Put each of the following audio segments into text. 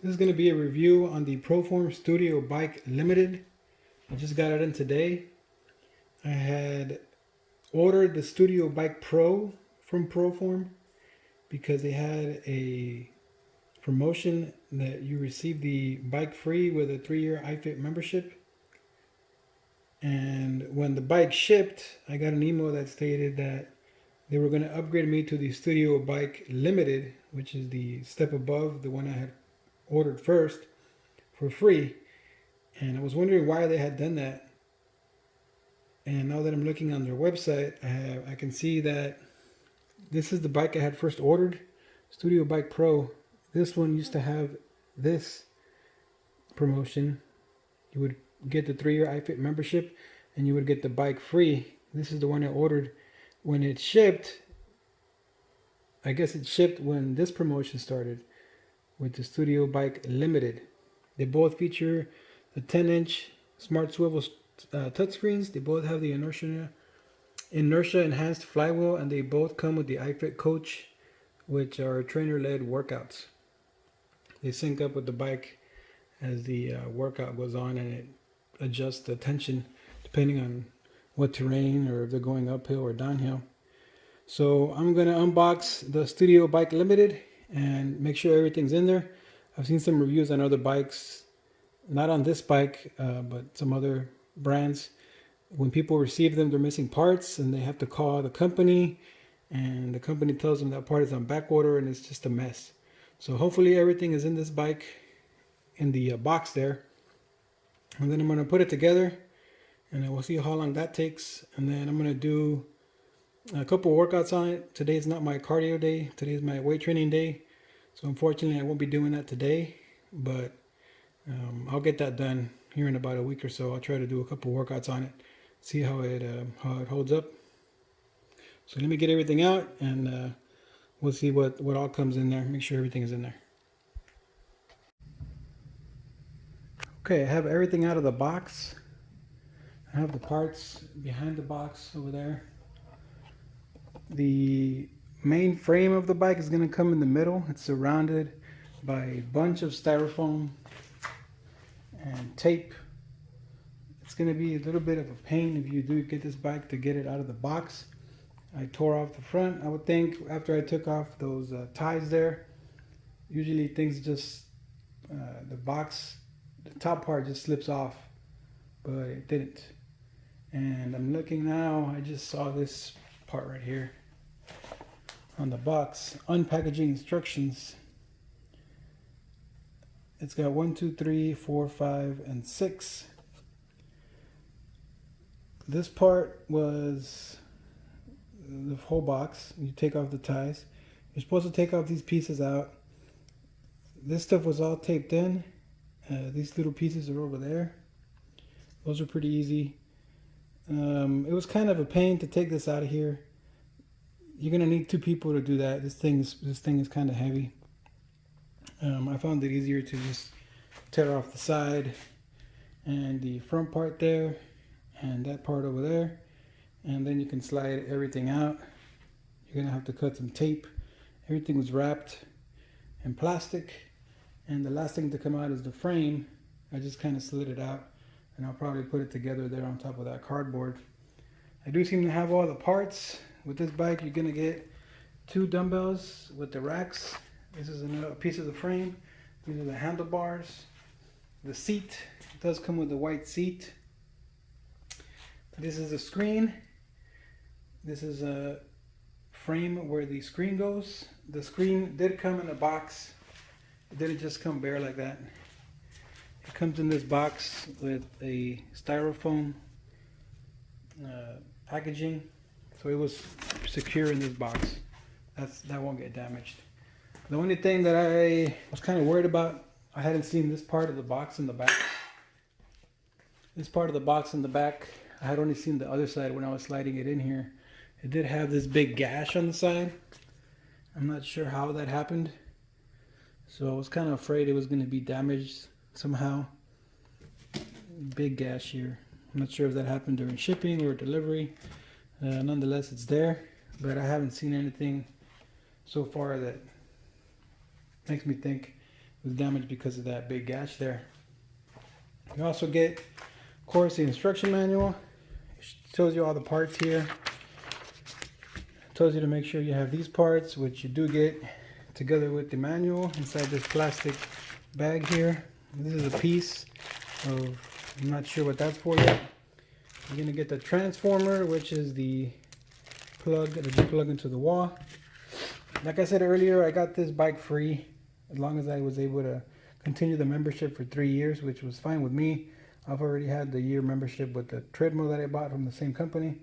This is going to be a review on the Proform Studio Bike Limited. I just got it in today. I had ordered the Studio Bike Pro from Proform because they had a promotion that you receive the bike free with a 3-year iFit membership. And when the bike shipped, I got an email that stated that they were going to upgrade me to the Studio Bike Limited, which is the step above the one I had ordered first, for free. And I was wondering why they had done that. And now that I'm looking on their website, I can see that this is the bike I had first ordered, Studio Bike Pro. This one used to have this promotion. You would get the 3-year iFit membership and you would get the bike free. This is the one I ordered. When it shipped, I guess it shipped when this promotion started with the Studio Bike Limited. They both feature the 10-inch smart swivel touchscreens. They both have the inertia enhanced flywheel, and they both come with the iFit Coach, which are trainer-led workouts. They sync up with the bike as the workout goes on, and it adjusts the tension depending on what terrain, or if they're going uphill or downhill. So I'm going to unbox the Studio Bike Limited and make sure everything's in there. I've seen some reviews on other bikes, not on this bike, but some other brands. When people receive them, they're missing parts and they have to call the company, and the company tells them that part is on back order, and it's just a mess. So hopefully everything is in this bike, in the box there. And then I'm going to put it together, and then we'll see how long that takes. And then I'm going to do a couple of workouts on it. Today's not my cardio day. Today's my weight training day. So unfortunately, I won't be doing that today. But I'll get that done here in about a week or so. I'll try to do a couple of workouts on it. See how it holds up. So let me get everything out, and we'll see what all comes in there. Make sure everything is in there. Okay, I have everything out of the box. I have the parts behind the box over there. The main frame of the bike is going to come in the middle. It's surrounded by a bunch of styrofoam and tape. It's going to be a little bit of a pain if you do get this bike to get it out of the box. I tore off the front. I would think after I took off those ties there, usually things just, the top part just slips off, but it didn't. And I'm looking now, I just saw this part right here on the box, unpackaging instructions. It's got 1, 2, 3, 4, 5, and 6. This part was the whole box. You take off the ties. You're supposed to take off these pieces out. This stuff was all taped in. These little pieces are over there. Those are pretty easy. It was kind of a pain to take this out of here. You're gonna need 2 people to do that. This thing is kind of heavy. I found it easier to just tear off the side and the front part there and that part over there, and then you can slide everything out. You're gonna have to cut some tape. Everything was wrapped in plastic, and the last thing to come out is the frame. I just kind of slid it out, and I'll probably put it together there on top of that cardboard. I do seem to have all the parts. With this bike, you're gonna get 2 dumbbells with the racks. This is another piece of the frame. These are the handlebars. The seat, it does come with a white seat. This is a screen. This is a frame where the screen goes. The screen did come in a box. It didn't just come bare like that. It comes in this box with a styrofoam packaging, so it was secure in this box. That won't get damaged. The only thing that I was kind of worried about, I hadn't seen this part of the box in the back. This part of the box in the back, I had only seen the other side when I was sliding it in here. It did have this big gash on the side. I'm not sure how that happened. So I was kind of afraid it was going to be damaged somehow. Big gash here. I'm not sure if that happened during shipping or delivery. Nonetheless, it's there. But I haven't seen anything so far that makes me think was damaged because of that big gash there. You also get, of course, the instruction manual. It shows you all the parts here. It tells you to make sure you have these parts, which you do get together with the manual inside this plastic bag here. This is a piece of, I'm not sure what that's for yet. You're going to get the transformer, which is the plug that you plug into the wall. Like I said earlier, I got this bike free as long as I was able to continue the membership for 3 years, which was fine with me. I've already had the year membership with the treadmill that I bought from the same company.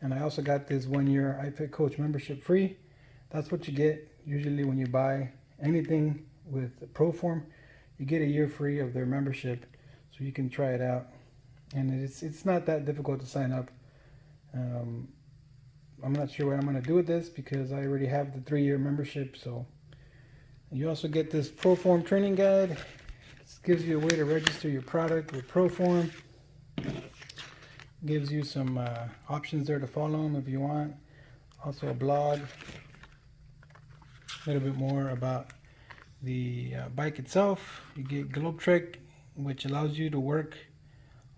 And I also got this 1 year iFit Coach membership free. That's what you get usually when you buy anything with ProForm. You get a year free of their membership so you can try it out. And it's not that difficult to sign up. I'm not sure what I'm going to do with this because I already have the 3-year membership. So you also get this ProForm training guide. This gives you a way to register your product with ProForm. Gives you some options there to follow them if you want. Also a blog. A little bit more about the bike itself. You get Globe Trek, which allows you to work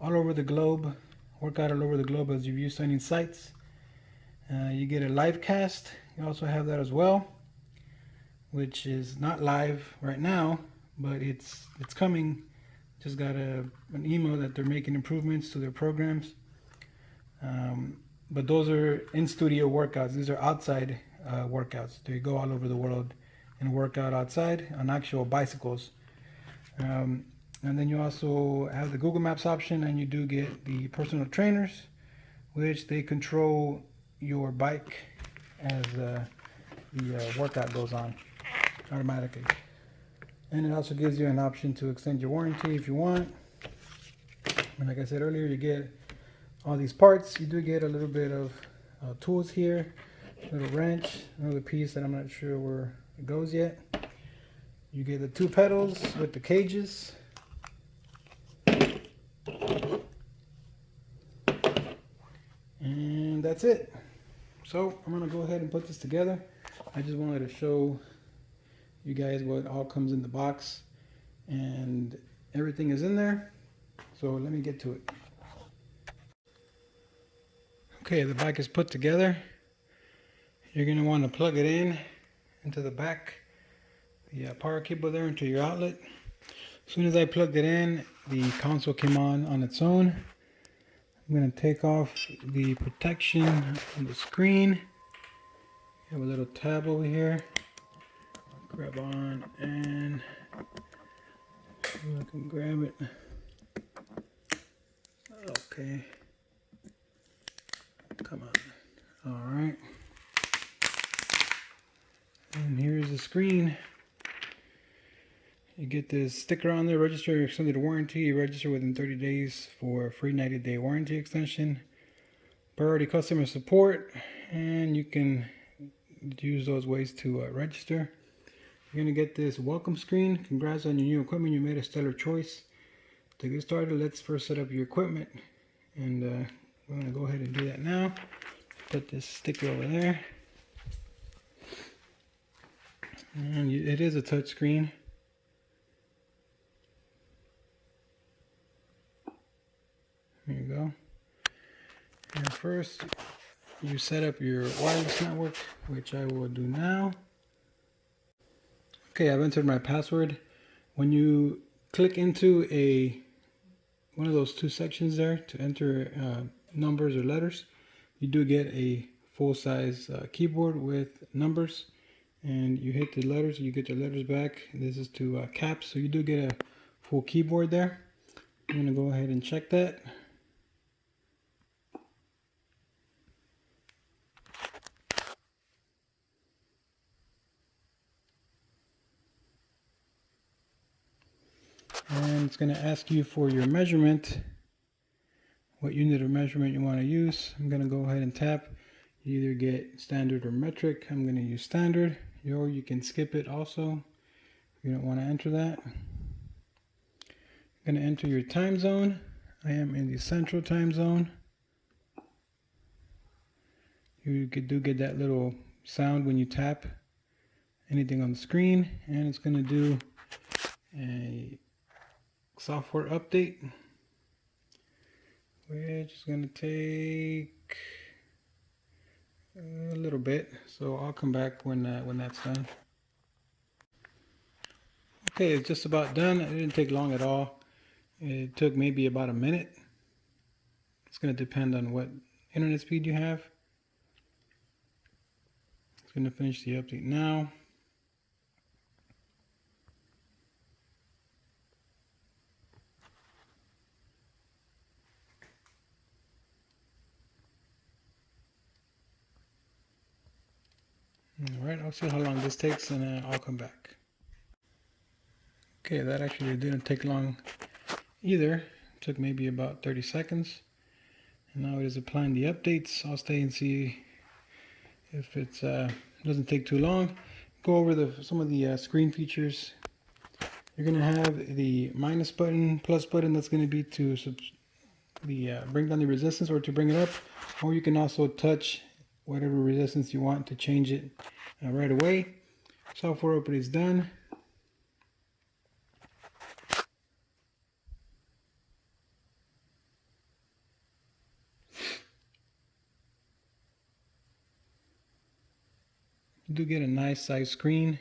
all over the globe, work out all over the globe as you view stunning sights. You get a live cast. You also have that as well, which is not live right now, but it's coming. Just got an email that they're making improvements to their programs. But those are in-studio workouts. These are outside workouts. They go all over the world and work out outside on actual bicycles. And then you also have the Google Maps option, and you do get the personal trainers, which they control your bike as the workout goes on automatically. And it also gives you an option to extend your warranty if you want. And like I said earlier, you get all these parts. You do get a little bit of tools here, a little wrench, another piece that I'm not sure where it goes yet. You get the 2 pedals with the cages. And that's it. So I'm gonna go ahead and put this together. I just wanted to show you guys what all comes in the box, and everything is in there. So let me get to it. Okay, the bike is put together. You're going to want to plug it in into the back, the power cable there into your outlet. As soon as I plugged it in, the console came on its own. I'm going to take off the protection on the screen. You have a little tab over here. Grab on and I can grab it. Okay. Come on. All right. And here's the screen. You get this sticker on there, register your extended warranty. You register within 30 days for a free 90-day warranty extension. Priority customer support, and you can use those ways to register. You're going to get this welcome screen. Congrats on your new equipment. You made a stellar choice. To get started, let's first set up your equipment. And we're going to go ahead and do that now. Put this sticker over there. And it is a touch screen. There you go. And first, you set up your wireless network, which I will do now. Okay, I've entered my password. When you click into one of those 2 sections there to enter numbers or letters, you do get a full-size keyboard with numbers, and you hit the letters, you get your letters back. This is to caps, so you do get a full keyboard there. I'm going to go ahead and check that. And it's going to ask you for your measurement, what unit of measurement you want to use. I'm going to go ahead and tap. You either get standard or metric. I'm going to use standard, or you can skip it also if you don't want to enter that. You're going to enter your time zone. I am in the Central Time Zone. You do get that little sound when you tap anything on the screen, and it's going to do a software update, which is going to take a little bit, so I'll come back when that's done. Okay, it's just about done. It didn't take long at all. It took maybe about a minute. It's going to depend on what internet speed you have. It's going to finish the update now. All right, I'll see how long this takes, and I'll come back. Okay, that actually didn't take long either. It took maybe about 30 seconds. And now it is applying the updates. I'll stay and see if it doesn't take too long. Go over some of the screen features. You're going to have the minus button, plus button, that's going to be to bring down the resistance or to bring it up. Or you can also touch whatever resistance you want to change it right away. Software open is done. You do get a nice size screen.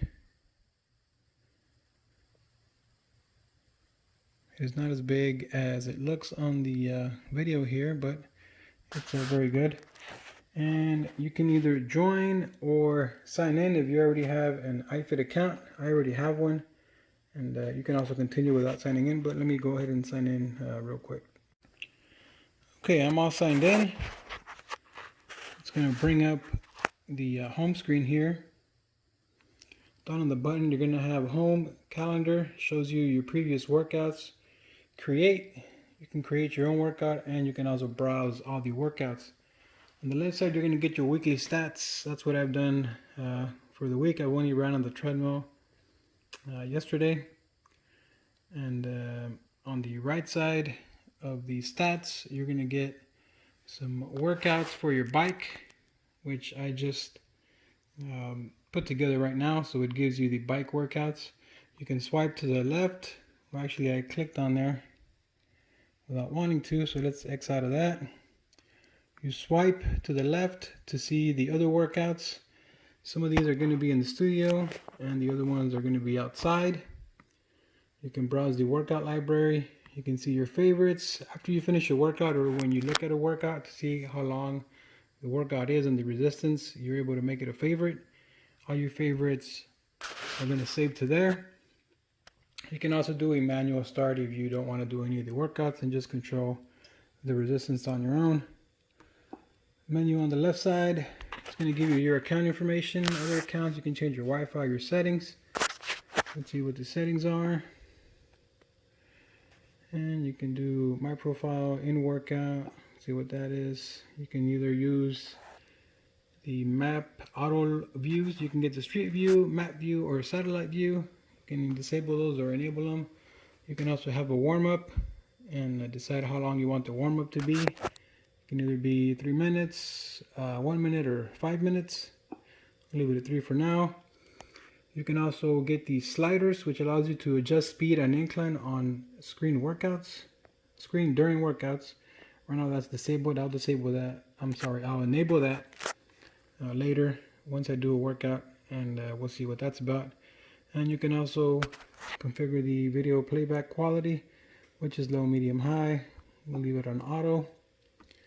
It is not as big as it looks on the video here, but it's very good. And you can either join or sign in if you already have an iFit account. I already have one, and you can also continue without signing in, but let me go ahead and sign in real quick. Okay, I'm all signed in. It's going to bring up the home screen here. Down on the button, you're going to have home, calendar, shows you your previous workouts. Create, you can create your own workout, and you can also browse all the workouts. On the left side, you're going to get your weekly stats. That's what I've done for the week. I only ran on the treadmill yesterday. And on the right side of the stats, you're going to get some workouts for your bike, which I just put together right now. So it gives you the bike workouts. You can swipe to the left. Well, actually, I clicked on there without wanting to, so let's X out of that. You swipe to the left to see the other workouts. Some of these are going to be in the studio, and the other ones are going to be outside. You can browse the workout library. You can see your favorites after you finish a workout, or when you look at a workout to see how long the workout is and the resistance, you're able to make it a favorite. All your favorites are going to save to there. You can also do a manual start if you don't want to do any of the workouts and just control the resistance on your own. Menu on the left side, it's going to give you your account information. Other accounts, you can change your Wi-Fi, your settings. Let's see what the settings are. And you can do my profile, in workout, see what that is. You can either use the map auto views. You can get the street view, map view, or satellite view. You can disable those or enable them. You can also have a warm-up and decide how long you want the warm-up to be. It can either be 3 minutes, 1 minute, or 5 minutes. I'll leave it at 3 for now. You can also get the sliders, which allows you to adjust speed and incline on screen during workouts. Right now that's disabled. I'll disable that. I'll enable that later once I do a workout, and we'll see what that's about. And you can also configure the video playback quality, which is low, medium, high. We'll leave it on auto.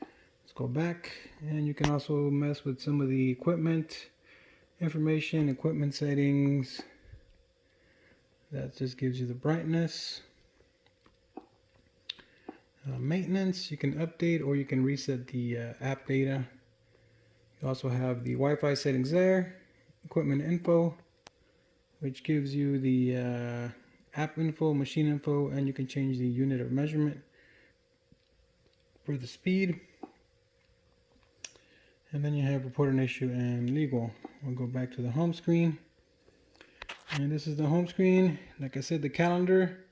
Let's go back, and you can also mess with some of the equipment information, equipment settings. That just gives you the brightness. Maintenance, you can update or you can reset the app data. You also have the Wi-Fi settings there. Equipment info, which gives you the app info, machine info, and you can change the unit of measurement for the speed. And then you have report an issue and legal. We'll go back to the home screen. And this is the home screen. Like I said, the calendar.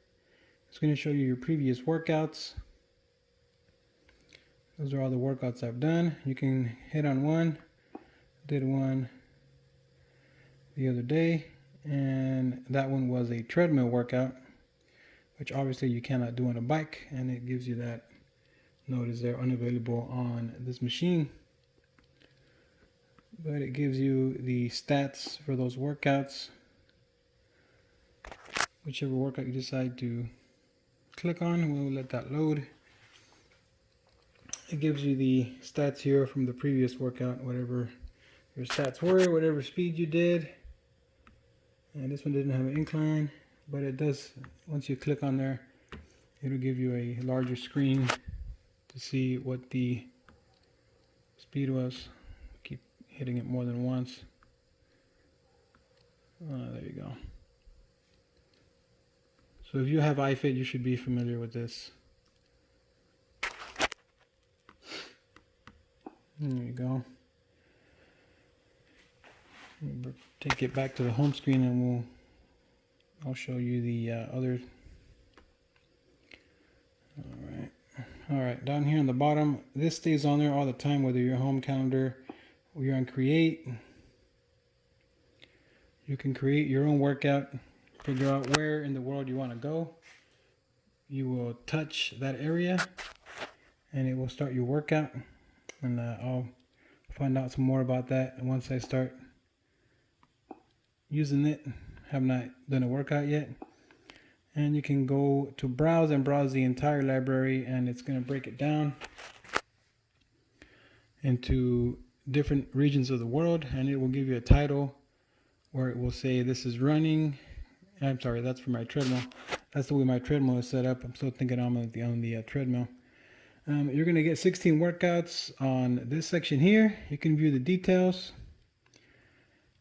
It's going to show you your previous workouts. Those are all the workouts I've done. You can hit on one. Did one the other day, and that one was a treadmill workout. which obviously you cannot do on a bike, and it gives you that notice they're unavailable on this machine. But it gives you the stats for those workouts, whichever workout you decide to click on. We'll let that load. It gives you the stats here from the previous workout, whatever your stats were, whatever speed you did. And this one didn't have an incline, but it does, once you click on there, it'll give you a larger screen to see what the speed was. Keep hitting it more than once. There you go. So if you have iFit, you should be familiar with this. There you go. Take it back to the home screen, and I'll show you the other. All right, down here on the bottom, this stays on there all the time, whether you're home calendar or you're on create. You can create your own workout, figure out where in the world you want to go. You will touch that area and it will start your workout. And I'll find out some more about that once I start using it. Have not done a workout yet. And you can go to browse and browse the entire library, and it's going to break it down into different regions of the world, and it will give you a title where it will say this is running. I'm sorry, that's for my treadmill. That's the way my treadmill is set up. I'm still thinking I'm on the treadmill. You're going to get 16 workouts on this section here. You can view the details,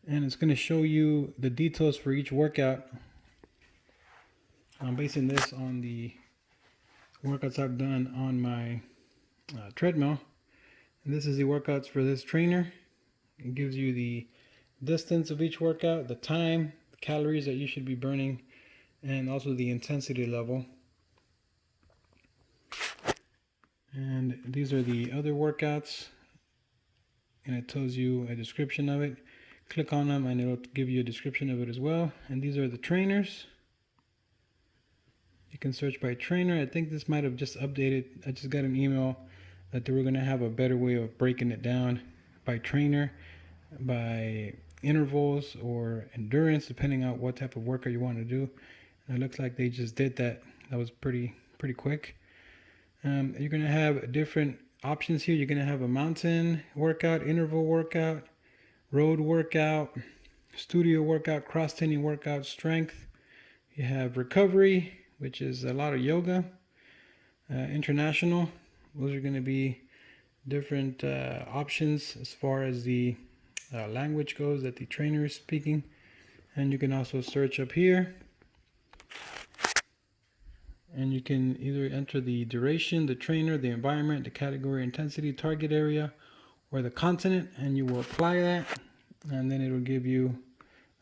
and it's going to show you the details for each workout. I'm basing this on the workouts I've done on my treadmill. And this is the workouts for this trainer. It gives you the distance of each workout, the time, the calories that you should be burning, and also the intensity level. And these are the other workouts, and it tells you a description of it. Click on them and it'll give you a description of it as well. And these are the trainers. You can search by trainer. I think this might have just updated. I just got an email that they were going to have a better way of breaking it down by trainer, by intervals, or endurance, depending on what type of workout you want to do. And it looks like they just did that. That was pretty quick. You're going to have different options here. You're going to have a mountain workout, interval workout, road workout, studio workout, cross-training workout, strength. You have recovery, which is a lot of yoga, international. Those are going to be different options as far as the language goes that the trainer is speaking. And you can also search up here. And you can either enter the duration, the trainer, the environment, the category, intensity, target area, or the continent, and you will apply that. And then it will give you,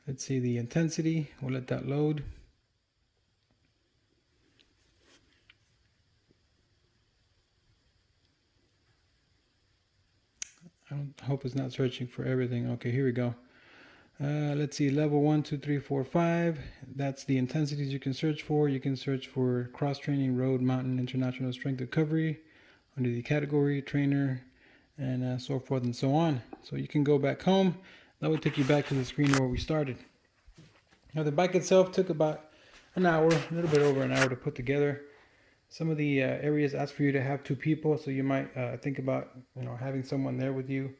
let's see, the intensity. We'll let that load. I hope it's not searching for everything. Okay, here we go. Let's see, level 1, 2, 3, 4, 5. That's the intensities you can search for. You can search for cross-training, road, mountain, international, strength, recovery under the category, trainer, and so forth and so on. So you can go back home. That will take you back to the screen where we started. Now the bike itself took about an hour, a little bit over an hour to put together. Some of the areas ask for you to have 2 people, so you might think about having someone there with you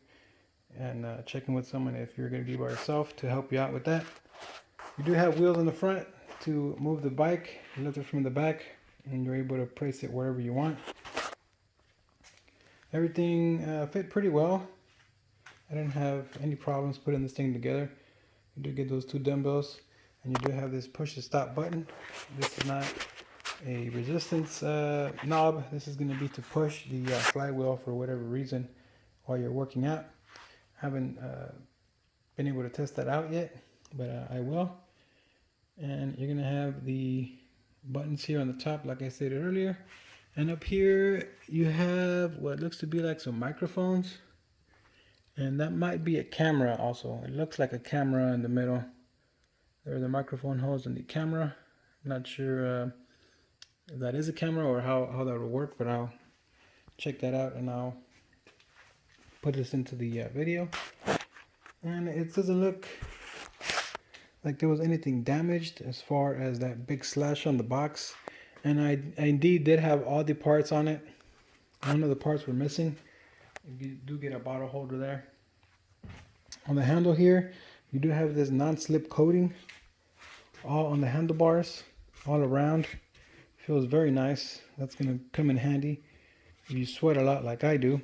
and checking with someone if you're going to be by yourself to help you out with that. You do have wheels in the front to move the bike. You lift it from the back and you're able to place it wherever you want. Everything fit pretty well. I didn't have any problems putting this thing together. You do get those 2 dumbbells, and you do have this push to stop button. This is not a resistance knob. This is going to be to push the flywheel for whatever reason while you're working out. Haven't been able to test that out yet, but I will. And you're going to have the buttons here on the top, like I stated earlier. And up here you have what looks to be like some microphones, and that might be a camera also. It looks like a camera in the middle. There are the microphone holes in the camera. I'm not sure if that is a camera or how that will work, but I'll check that out and I'll put this into the video. And it doesn't look like there was anything damaged as far as that big slash on the box. And I indeed did have all the parts on it. None of the parts were missing. You do get a bottle holder there. On the handle here, you do have this non-slip coating all on the handlebars, all around. Feels very nice. That's going to come in handy if you sweat a lot like I do.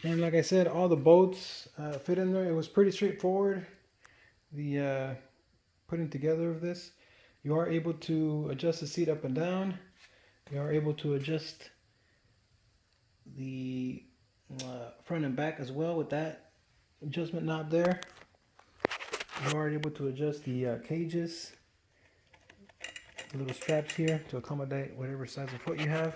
And like I said, all the bolts fit in there. It was pretty straightforward, the putting together of this. You are able to adjust the seat up and down. You are able to adjust the front and back as well with that adjustment knob there. You are able to adjust the cages, the little straps here to accommodate whatever size of foot you have.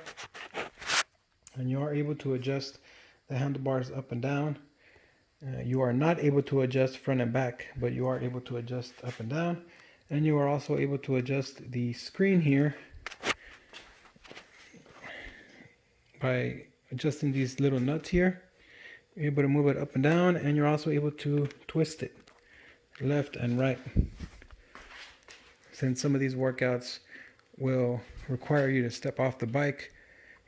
And you are able to adjust the handlebars up and down. You are not able to adjust front and back, but you are able to adjust up and down. And you are also able to adjust the screen here by adjusting these little nuts here. You're able to move it up and down, and you're also able to twist it left and right. Since some of these workouts will require you to step off the bike,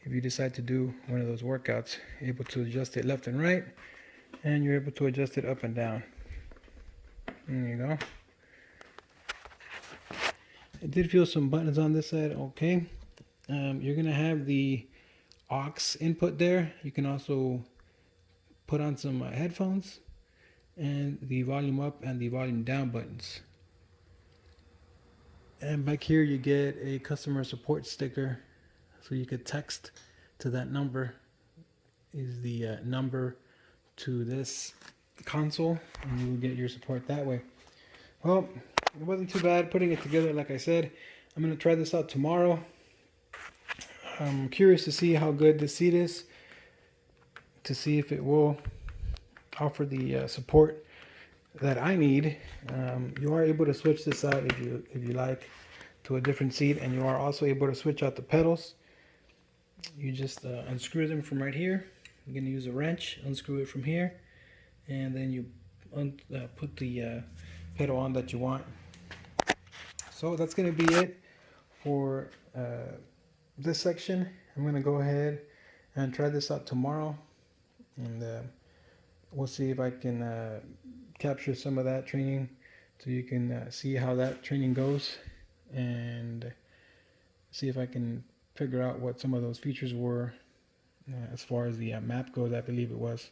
if you decide to do one of those workouts, you're able to adjust it left and right, and you're able to adjust it up and down. There you go. I did feel some buttons on this side. Okay. You're going to have the aux input there. You can also put on some headphones and the volume up and the volume down buttons. And back here you get a customer support sticker, so you could text to that number. Is the number to this console, and you will get your support that way. Well, it wasn't too bad putting it together. Like I said, I'm going to try this out tomorrow. I'm curious to see how good this seat is, to see if it will offer the support that I need. You are able to switch this out if you like to a different seat, and you are also able to switch out the pedals. You just unscrew them from right here. You're going to use a wrench, unscrew it from here, and then you put the pedal on that you want. So that's going to be it for this section. I'm going to go ahead and try this out tomorrow, and we'll see if I can capture some of that training, so you can see how that training goes, and see if I can figure out what some of those features were as far as the map goes. I believe it was.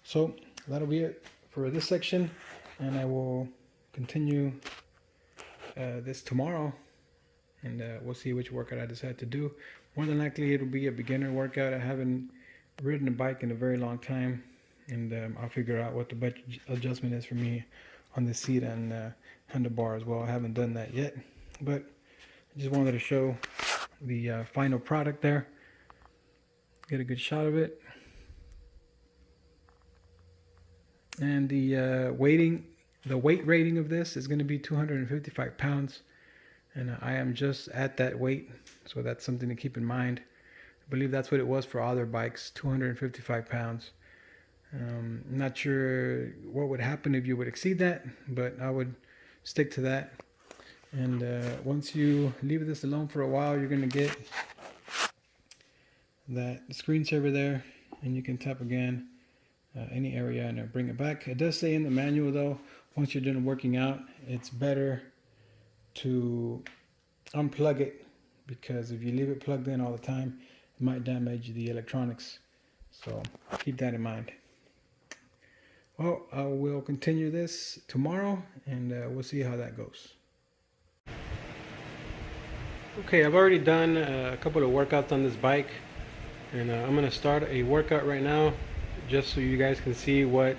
So that'll be it for this section, and I will continue this tomorrow, and we'll see which workout I decide to do. More than likely it'll be a beginner workout. I haven't ridden a bike in a very long time, and I'll figure out what the best adjustment is for me on the seat and handlebar as well. I haven't done that yet, but I just wanted to show the final product there, get a good shot of it. And the weight rating of this is going to be 255 pounds, and I am just at that weight, so that's something to keep in mind. I believe that's what it was for other bikes, 255 pounds. I'm not sure what would happen if you would exceed that, but I would stick to that. And once you leave this alone for a while, you're going to get that screensaver there, and you can tap again any area and bring it back. It does say in the manual though, once you're done working out, it's better to unplug it, because if you leave it plugged in all the time, it might damage the electronics. So keep that in mind. Well, I will continue this tomorrow, and we'll see how that goes. Okay, I've already done a couple of workouts on this bike, and I'm going to start a workout right now, just so you guys can see what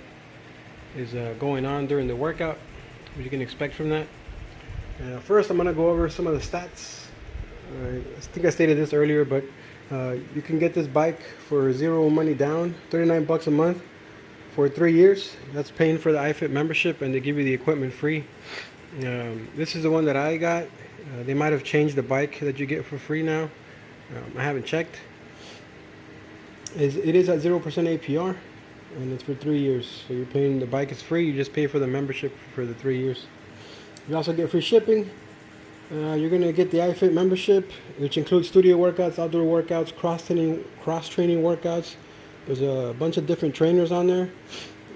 is going on during the workout, what you can expect from that. First, I'm going to go over some of the stats. I think I stated this earlier, but you can get this bike for zero money down, 39 bucks a month for 3 years. That's paying for the iFit membership, and they give you the equipment free. This is the one that I got. They might have changed the bike that you get for free now. I haven't checked. It is at 0% APR, and it's for 3 years. So you're paying, the bike is free, you just pay for the membership for the 3 years. You also get free shipping. You're going to get the iFit membership, which includes studio workouts, outdoor workouts, cross-training workouts. There's a bunch of different trainers on there,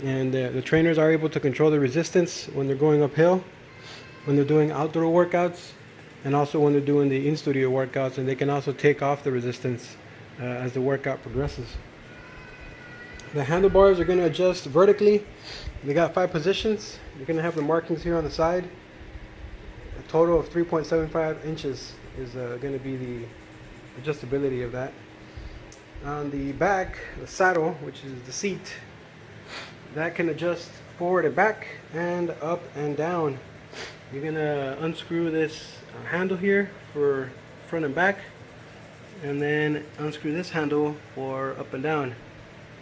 and the trainers are able to control the resistance when they're going uphill, when they're doing outdoor workouts, and also when they're doing the in-studio workouts, and they can also take off the resistance as the workout progresses. The handlebars are going to adjust vertically. They got 5 positions. You're going to have the markings here on the side. A total of 3.75 inches is going to be the adjustability of that. On the back, the saddle, which is the seat, that can adjust forward and back and up and down. You're going to unscrew this handle here for front and back, and then unscrew this handle for up and down.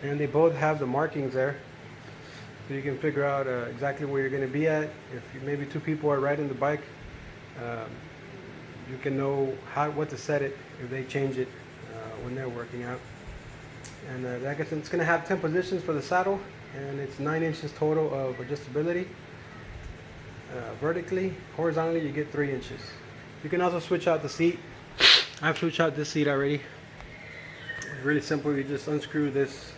And they both have the markings there, so you can figure out exactly where you're going to be at. If maybe 2 people are riding the bike, you can know what to set it if they change it when they're working out. And I guess it's going to have 10 positions for the saddle, and it's 9 inches total of adjustability. Vertically, horizontally, you get 3 inches. You can also switch out the seat. I've switched out this seat already. It's really simple. You just unscrew this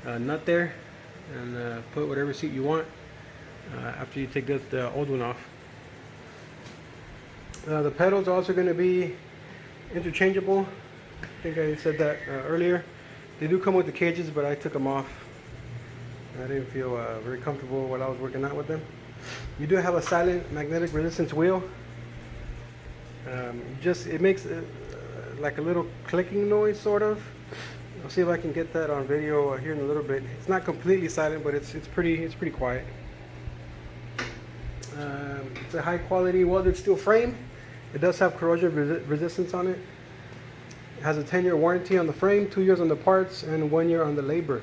nut there and put whatever seat you want after you take the old one off. The pedals are also going to be interchangeable. I think I said that earlier. They do come with the cages, but I took them off. I didn't feel very comfortable while I was working out with them. You do have a silent magnetic resistance wheel. It makes like a little clicking noise, sort of. I'll see if I can get that on video here in a little bit. It's not completely silent, but it's pretty quiet. It's a high quality welded steel frame. It does have corrosion resistance on it. It has a 10-year warranty on the frame, 2 years on the parts, and 1 year on the labor.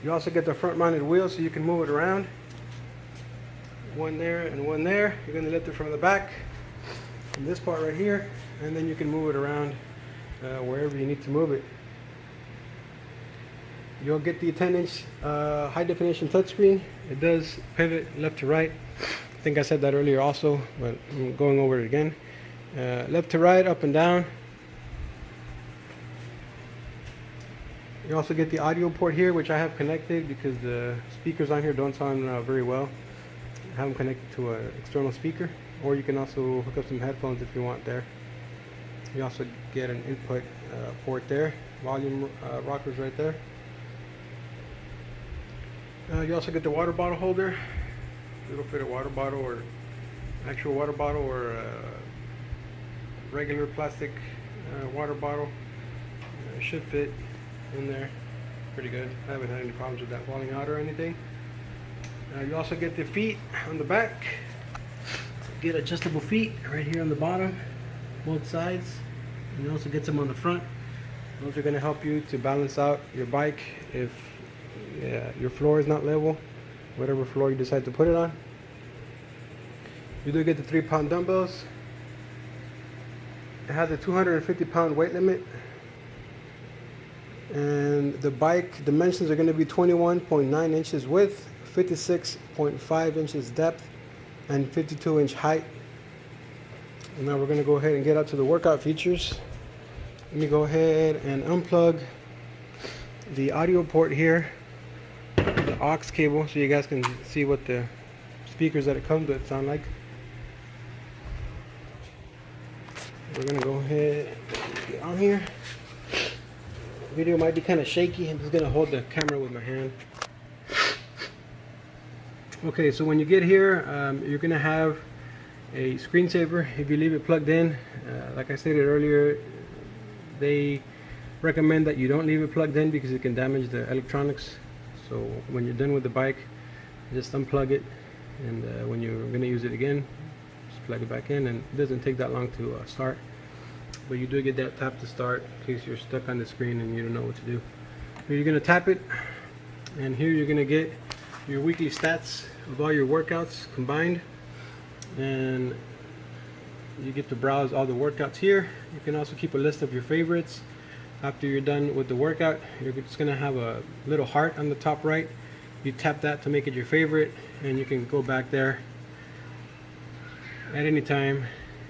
You also get the front mounted wheel so you can move it around. One there and one there. You're going to lift it from the back, from this part right here, and then you can move it around wherever you need to move it. You'll get the 10-inch high definition touchscreen. It does pivot left to right. I think I said that earlier also, but I'm going over it again. Left to right, up and down. You also get the audio port here, which I have connected because the speakers on here don't sound very well. I have them connected to an external speaker, or you can also hook up some headphones if you want there. You also get an input port there, volume rockers right there. You also get the water bottle holder. It'll fit a water bottle, or actual water bottle, or regular plastic water bottle. It should fit in there pretty good. I haven't had any problems with that falling out or anything. You also get the feet on the back. Get adjustable feet right here on the bottom, both sides. And you also get some on the front. Those are going to help you to balance out your bike if your floor is not level, whatever floor you decide to put it on. You do get the 3-pound dumbbells. It has a 250-pound weight limit, and the bike dimensions are going to be 21.9 inches width, 56.5 inches depth, and 52-inch height. And now we're going to go ahead and get out to the workout features. Let me go ahead and unplug the audio port here, the aux cable, so you guys can see what the speakers that it comes with sound like. We're going to go ahead and get on here. The video might be kind of shaky. I'm just going to hold the camera with my hand. Okay, so when you get here, you're going to have a screensaver if you leave it plugged in. Like I stated earlier, they recommend that you don't leave it plugged in because it can damage the electronics. So when you're done with the bike, just unplug it, and when you're going to use it again, just plug it back in, and it doesn't take that long to start. But you do get that tap to start in case you're stuck on the screen and you don't know what to do. So you're going to tap it, and here you're going to get your weekly stats of all your workouts combined. and you get to browse all the workouts here. You can also keep a list of your favorites. After you're done with the workout, you're just gonna have a little heart on the top right. You tap that to make it your favorite, and you can go back there at any time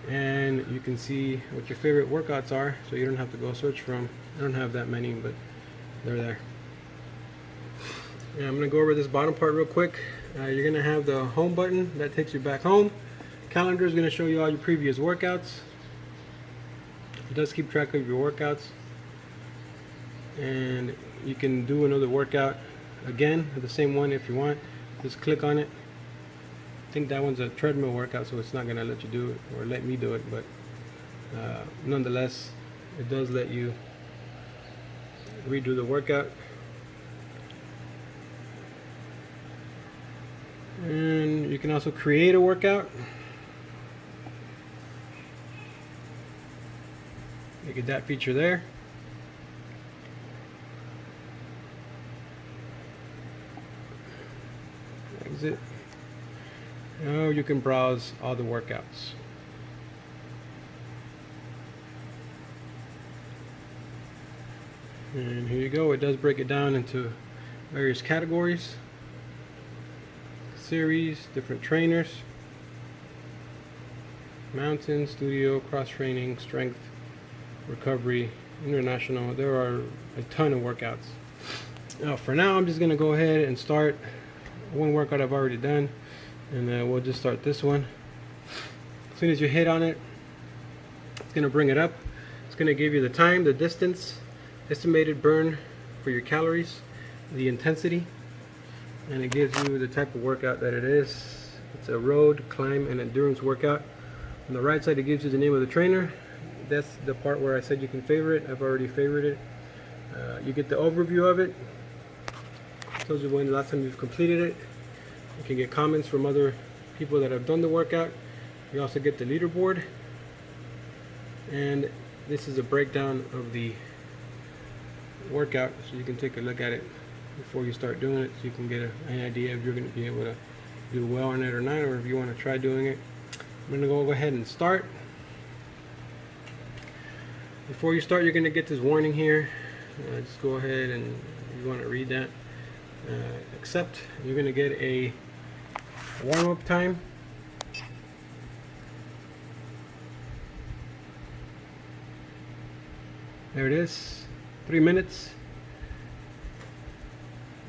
and you can see what your favorite workouts are, so you don't have to go search for them. I don't have that many, but they're there. And I'm gonna go over this bottom part real quick. You're gonna have the home button that takes you back home. Calendar is gonna show you all your previous workouts. It does keep track of your workouts, and you can do another workout again, the same one if you want. Just click on it. I think that one's a treadmill workout, so it's not gonna let you do it or let me do it, but nonetheless, it does let you redo the workout. And you can also create a workout. You get that feature there. Exit. Now you can browse all the workouts. And here you go. It does break it down into various categories, series, different trainers, mountain, studio, cross training, strength, recovery, international. There are a ton of workouts. Now for now, I'm just gonna go ahead and start one workout I've already done, and we'll just start this one. As soon as you hit on it, it's gonna bring it up. It's gonna give you the time, the distance, estimated burn for your calories, the intensity, and it gives you the type of workout that it is. It's a road, climb, and endurance workout. On the right side, it gives you the name of the trainer. That's the part where I said you can favorite. I've already favorited it. You get the overview of it. Tells you when the last time you've completed it. You can get comments from other people that have done the workout. You also get the leaderboard. And this is a breakdown of the workout, so you can take a look at it before you start doing it, so you can get an idea if you're going to be able to do well on it or not, or if you want to try doing it. I'm going to go ahead and start. Before you start, you're going to get this warning here. Just go ahead and if you want to read that. Accept. You're going to get a warm-up time. There it is, 3 minutes.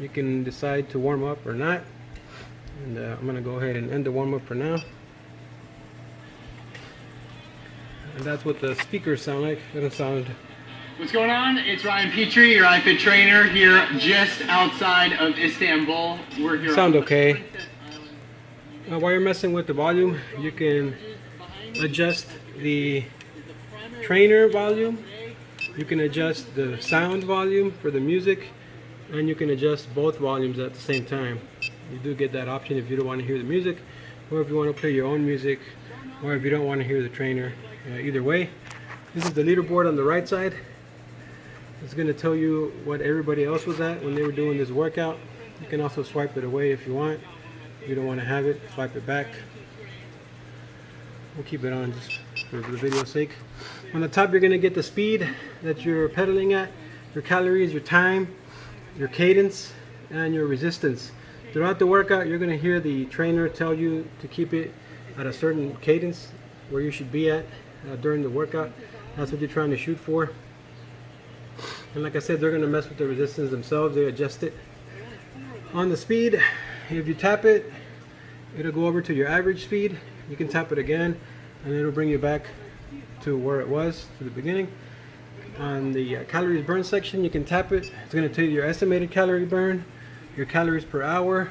You can decide to warm up or not, and I'm going to go ahead and end the warm-up for now. And that's what the speakers sound like. They don't sound. What's going on? It's Ryan Petrie, your iFit trainer here just outside of Istanbul. We're here. Sound okay. While you're messing with the volume, you can adjust the trainer volume. You can adjust the sound volume for the music, and you can adjust both volumes at the same time. You do get that option if you don't want to hear the music, or if you want to play your own music, or if you don't want to hear the trainer. Either way, this is the leaderboard on the right side. It's going to tell you what everybody else was at when they were doing this workout. You can also swipe it away if you want. If you don't want to have it, swipe it back. We'll keep it on just for the video's sake. On the top, you're going to get the speed that you're pedaling at, your calories, your time, your cadence, and your resistance. Throughout the workout, you're going to hear the trainer tell you to keep it at a certain cadence where you should be at during the workout. That's what you're trying to shoot for. And like I said, they're going to mess with the resistance themselves. They adjust it. On the speed, if you tap it, it'll go over to your average speed. You can tap it again, and it'll bring you back to where it was, to the beginning. On the calories burn section, you can tap it. It's going to tell you your estimated calorie burn, your calories per hour,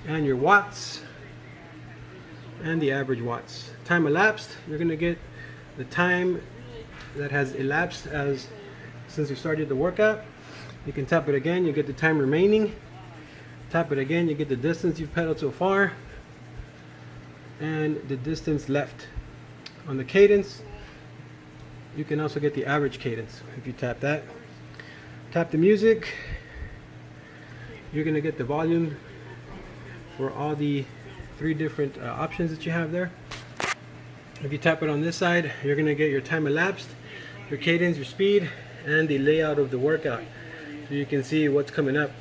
and your watts, and the average watts. Time elapsed, you're going to get the time that has elapsed since you started the workout. You can tap it again, you get the time remaining. Tap it again, you get the distance you've pedaled so far, and the distance left. On the cadence, you can also get the average cadence if you tap that. Tap the music, you're going to get the volume for all the 3 different options that you have there. If you tap it on this side, you're going to get your time elapsed, your cadence, your speed, and the layout of the workout. So you can see what's coming up,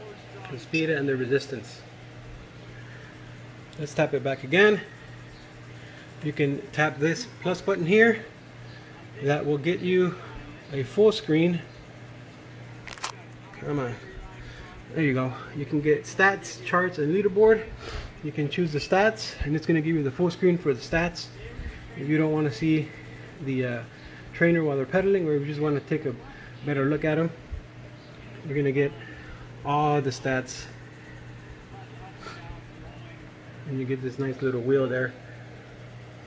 the speed and the resistance. Let's tap it back again. You can tap this plus button here. That will get you a full screen. Come on. There you go. You can get stats, charts, and leaderboard. You can choose the stats, and it's going to give you the full screen for the stats. If you don't want to see the trainer while they're pedaling, or if you just want to take a better look at them, you're going to get all the stats. And you get this nice little wheel there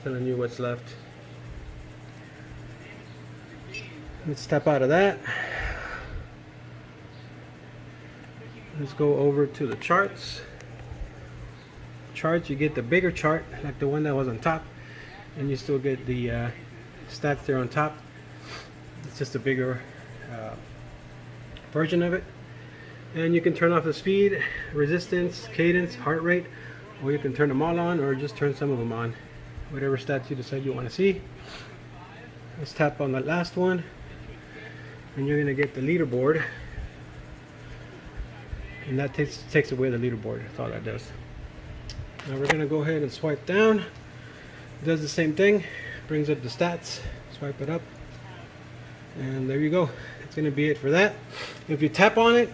telling you what's left. Let's step out of that. Let's go over to the charts. Charts, you get the bigger chart like the one that was on top, and you still get the stats there on top. It's just a bigger version of it. And you can turn off the speed, resistance, cadence, heart rate, or you can turn them all on or just turn some of them on, whatever stats you decide you want to see. Let's tap on that last one, and you're going to get the leaderboard, and that takes away the leaderboard. That's all that does. Now we're going to go ahead and swipe down. It does the same thing, brings up the stats, swipe it up, and there you go. It's going to be it for that. If you tap on it,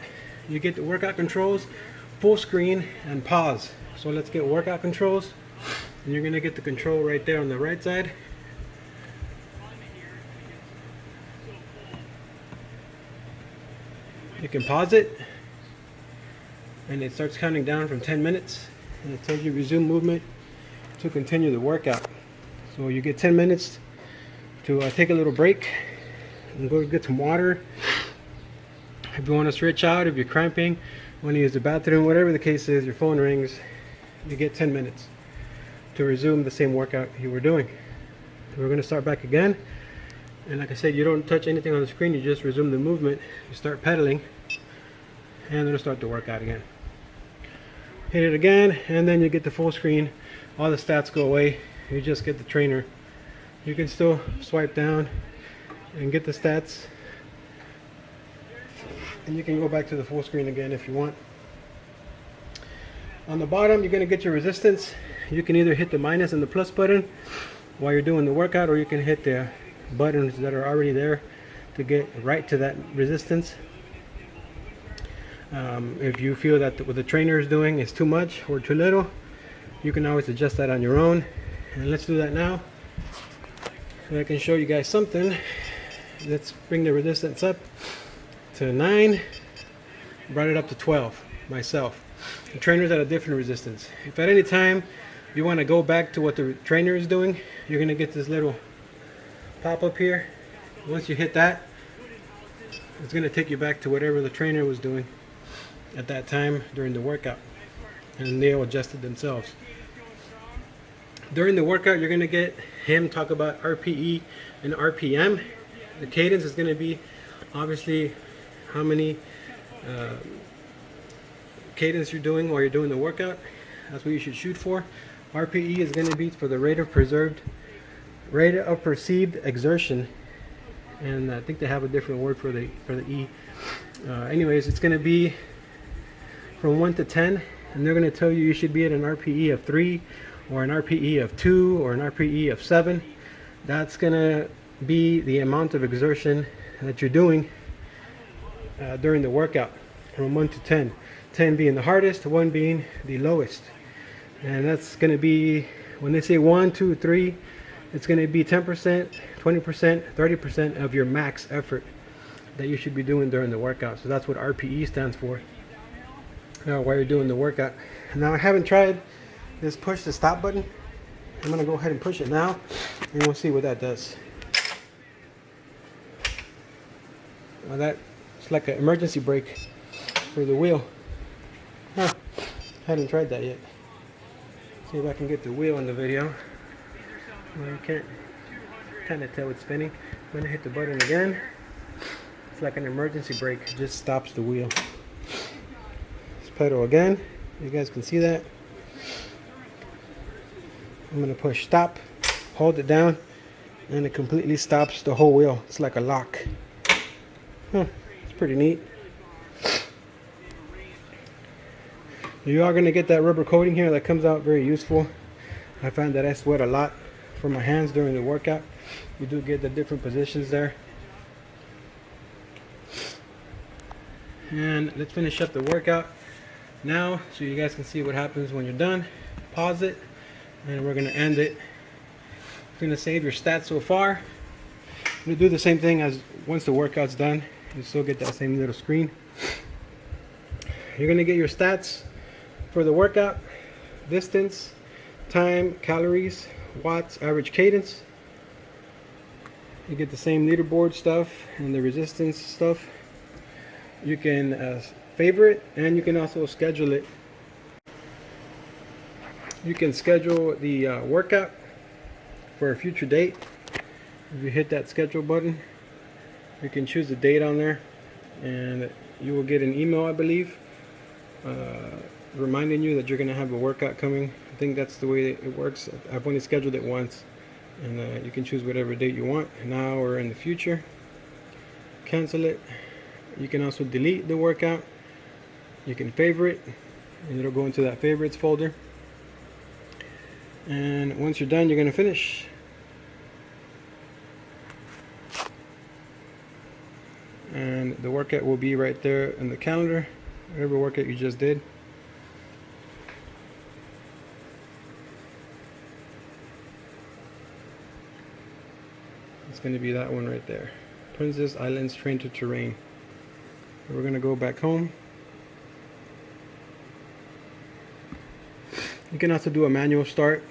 you get the workout controls, full screen, and pause. So let's get workout controls, and you're going to get the control right there on the right side. You can pause it, and it starts counting down from 10 minutes, and it tells you resume movement to continue the workout. So you get 10 minutes to take a little break and go get some water. If you want to stretch out, if you're cramping, want to use the bathroom, whatever the case is, your phone rings, you get 10 minutes to resume the same workout you were doing. So we're going to start back again, and like I said, you don't touch anything on the screen, you just resume the movement, you start pedaling, and it'll start the workout again. Hit it again, and then you get the full screen, all the stats go away, you just get the trainer. You can still swipe down and get the stats, and you can go back to the full screen again if you want. On the bottom, you're going to get your resistance. You can either hit the minus and the plus button while you're doing the workout, or you can hit the buttons that are already there to get right to that resistance. If you feel that what the trainer is doing is too much or too little, you can always adjust that on your own. And let's do that now, so I can show you guys something. Let's bring the resistance up to 9, brought it up to 12 myself. The trainer's at a different resistance. If at any time you want to go back to what the trainer is doing, you're going to get this little pop-up here. Once you hit that, it's going to take you back to whatever the trainer was doing at that time during the workout, and they'll adjust it themselves. During the workout, you're going to get him talk about Rpe and Rpm. The cadence is going to be obviously how many cadence you're doing while you're doing the workout. That's what you should shoot for. Rpe is going to be for the rate of perceived exertion, and I think they have a different word for the E. Anyways, it's going to be from 1 to 10, and they're going to tell you should be at an Rpe of 3, or an Rpe of 2, or an Rpe of 7. That's going to be the amount of exertion that you're doing during the workout, from 1 to 10. 10 being the hardest, 1 being the lowest. And that's going to be, when they say 1, 2, 3, it's going to be 10%, 20%, 30% of your max effort that you should be doing during the workout. So that's what Rpe stands for while you're doing the workout. Now, I haven't tried this push to stop button. I'm going to go ahead and push it now, and we'll see what that does. Well, that's like an emergency brake for the wheel. Huh, hadn't tried that yet. See if I can get the wheel in the video. Well, you can't kind of tell it's spinning. I'm going to hit the button again. It's like an emergency brake, it just stops the wheel. Let's pedal again. You guys can see that. I'm going to push stop, hold it down, and it completely stops the whole wheel. It's like a lock. It's pretty neat. You are going to get that rubber coating here that comes out very useful. I find that I sweat a lot for my hands during the workout. You do get the different positions there. And let's finish up the workout now so you guys can see what happens when you're done. Pause it, and we're going to end it. You're going to save your stats so far. You do the same thing as once the workout's done. You still get that same little screen. You're going to get your stats for the workout: distance, time, calories, watts, average cadence. You get the same leaderboard stuff and the resistance stuff. You can favorite, and you can also schedule it. You can schedule the workout for a future date. If you hit that schedule button, you can choose the date on there, and you will get an email, I believe, reminding you that you're going to have a workout coming. I think that's the way it works. I've only scheduled it once, and you can choose whatever date you want, now or in the future. Cancel it. You can also delete the workout. You can favorite, and it'll go into that favorites folder. And once you're done, you're going to finish. And the workout will be right there in the calendar, whatever workout you just did. It's going to be that one right there. Princess Islands Train to Terrain. We're going to go back home. You can also do a manual start,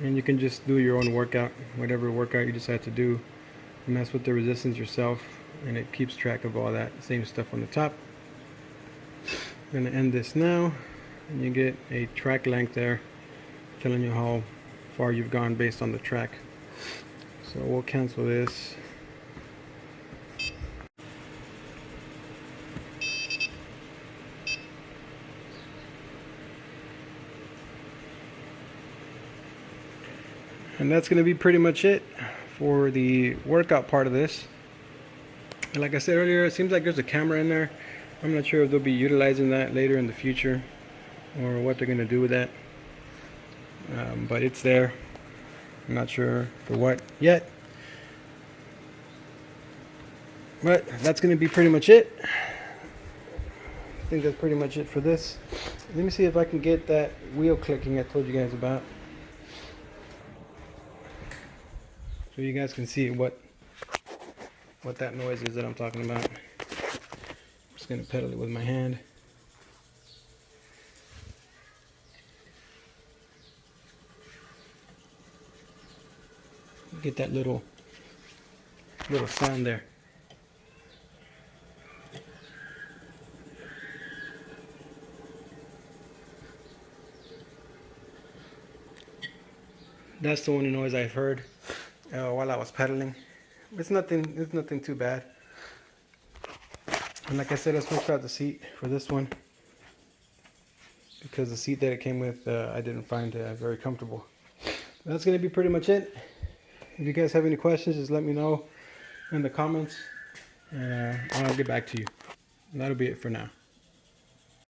and you can just do your own workout, whatever workout you decide to do. Mess with the resistance yourself, and it keeps track of all that same stuff on the top. I'm going to end this now, and you get a track length there telling you how far you've gone based on the track. So we'll cancel this. And that's going to be pretty much it for the workout part of this. And like I said earlier, it seems like there's a camera in there. I'm not sure if they'll be utilizing that later in the future or what they're going to do with that. But it's there. I'm not sure for what yet. But that's going to be pretty much it. I think that's pretty much it for this. Let me see if I can get that wheel clicking I told you guys about, so you guys can see what that noise is that I'm talking about. I'm just going to pedal it with my hand. Get that little sound there. That's the only noise I've heard while I was pedaling. It's nothing too bad. And like I said, I switched out the seat for this one because the seat that it came with I didn't find very comfortable. That's going to be pretty much it. If you guys have any questions, just let me know in the comments, and I'll get back to you. And that'll be it for now.